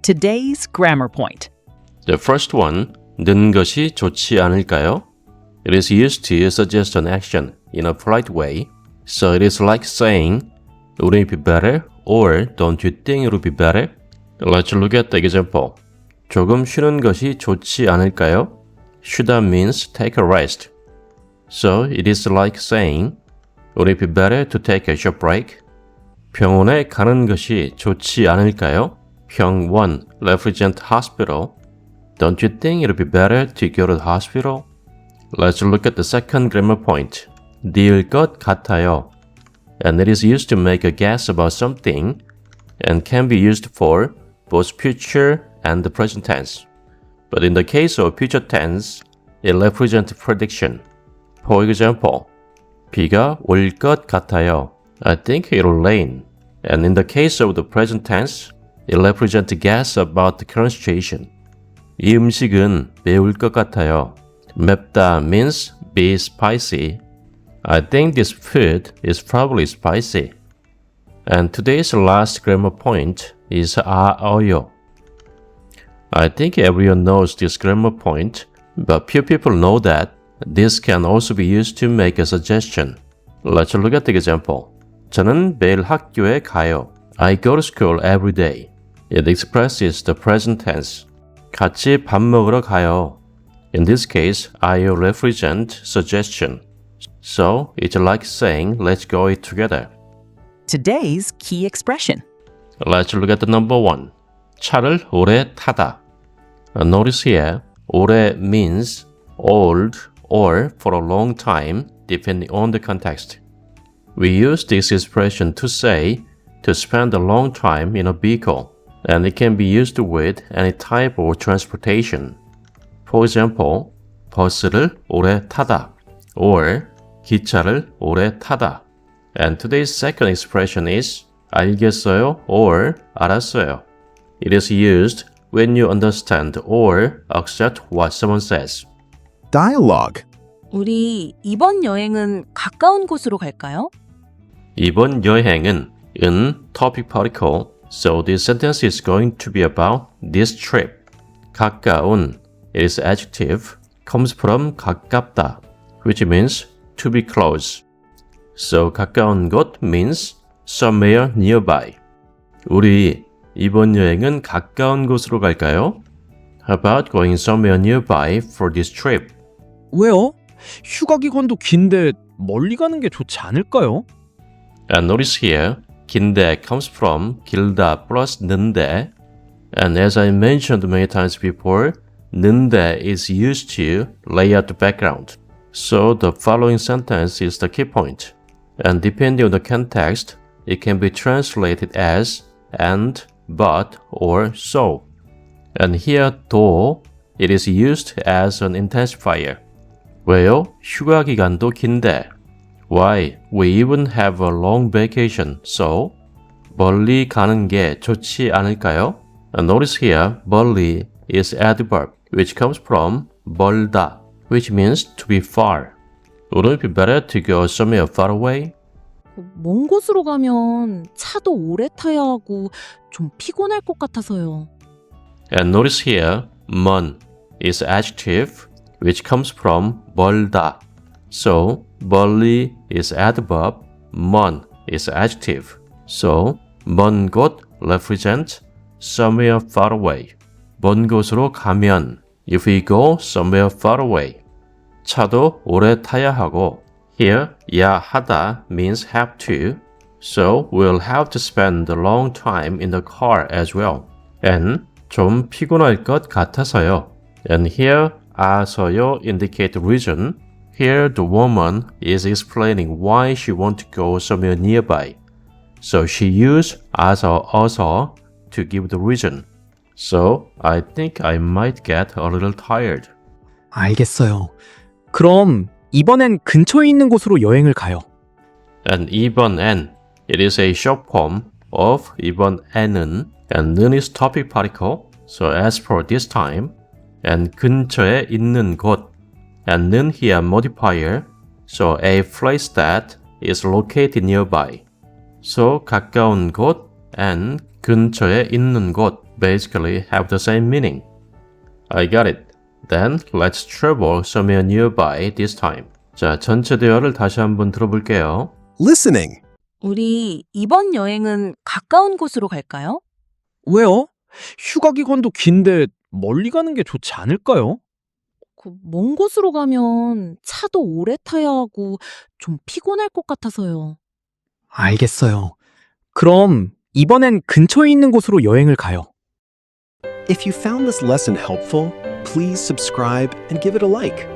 Today's grammar point. The first one, 는 것이 좋지 않을까요? It is used to suggest an action in a polite way. So it is like saying, wouldn't it be better? Or don't you think it would be better? Let's look at the example. 조금 쉬는 것이 좋지 않을까요? 쉬다 means take a rest. So it is like saying, would it be better to take a short break? 병원에 가는 것이 좋지 않을까요? 병원 represent hospital. Don't you think it would be better to go to the hospital? Let's look at the second grammar point. 될 것 같아요. And it is used to make a guess about something and can be used for both future and the present tense. But in the case of future tense, it represents prediction. For example, 비가 올 것 같아요. I think it'll rain. And in the case of the present tense, it represents a guess about the current situation. 이 음식은 매울 것 같아요. 맵다 means be spicy. I think this food is probably spicy. And today's last grammar point is 아어요. I think everyone knows this grammar point, but few people know that this can also be used to make a suggestion. Let's look at the example. 저는 매일 학교에 가요. I go to school every day. It expresses the present tense. 같이 밥 먹으러 가요. In this case, I represent suggestion. So it's like saying, let's go eat together. Today's key expression. Let's look at the number one. 차를 오래 타다. Notice here, 오래 means old or for a long time, depending on the context. We use this expression to say to spend a long time in a vehicle, and it can be used with any type of transportation. For example, 버스를 오래 타다 or 기차를 오래 타다. And today's second expression is 알겠어요 or 알았어요. It is used when you understand or accept what someone says. Dialogue. 우리 이번 여행은 가까운 곳으로 갈까요? 이번 여행은 은 topic particle, so this sentence is going to be about this trip. 가까운, it is adjective, comes from 가깝다, which means to be close. So 가까운 곳 means somewhere nearby. 우리 이번 여행은 가까운 곳으로 갈까요? How about going somewhere nearby for this trip? 왜요? 휴가 기간도 긴데 멀리 가는 게 좋지 않을까요? And notice here, 긴데 comes from 길다 plus 는데. And as I mentioned many times before, 는데 is used to lay out the background. So the following sentence is the key point. And depending on the context, it can be translated as and, but, or so. And here, 도, it is used as an intensifier. 왜요? 휴가 기간도 긴데. Why? We even have a long vacation, so 멀리 가는 게 좋지 않을까요? And notice here, 멀리 is adverb, which comes from 멀다, which means to be far. Wouldn't it be better to go somewhere far away? 먼 곳으로 가면 차도 오래 타야 하고 좀 피곤할 것 같아서요. And notice here, 먼 is adjective, which comes from 멀다. So, 멀리 is adverb, 먼 is adjective. So, 먼 곳 represents somewhere far away. 먼 곳으로 가면, if we go somewhere far away. 차도 오래 타야 하고, here, 야 하다 means have to. So, we'll have to spend a long time in the car as well. And 좀 피곤할 것 같아서요. And here, 아서요 indicate the reason. Here, the woman is explaining why she wants to go somewhere nearby. So she used 아서, 어서 to give the reason. So, I think I might get a little tired. 알겠어요. 그럼 이번엔 근처에 있는 곳으로 여행을 가요. And 이번엔, it is a short form of 이번에는, and 는 is topic particle. So as for this time, and 근처에 있는 곳, and 는 here modifier, so a place that is located nearby. So 가까운 곳 and 근처에 있는 곳. basically have the same meaning. I got it. Then let's travel somewhere nearby this time. 자, 전체 대화를 다시 한번 들어볼게요. Listening. 우리 이번 여행은 가까운 곳으로 갈까요? 왜요? 휴가 기간도 긴데 멀리 가는 게 좋지 않을까요? 먼 곳으로 가면 차도 오래 타야 하고 좀 피곤할 것 같아서요. 알겠어요. 그럼 이번엔 근처에 있는 곳으로 여행을 가요. If you found this lesson helpful, please subscribe and give it a like.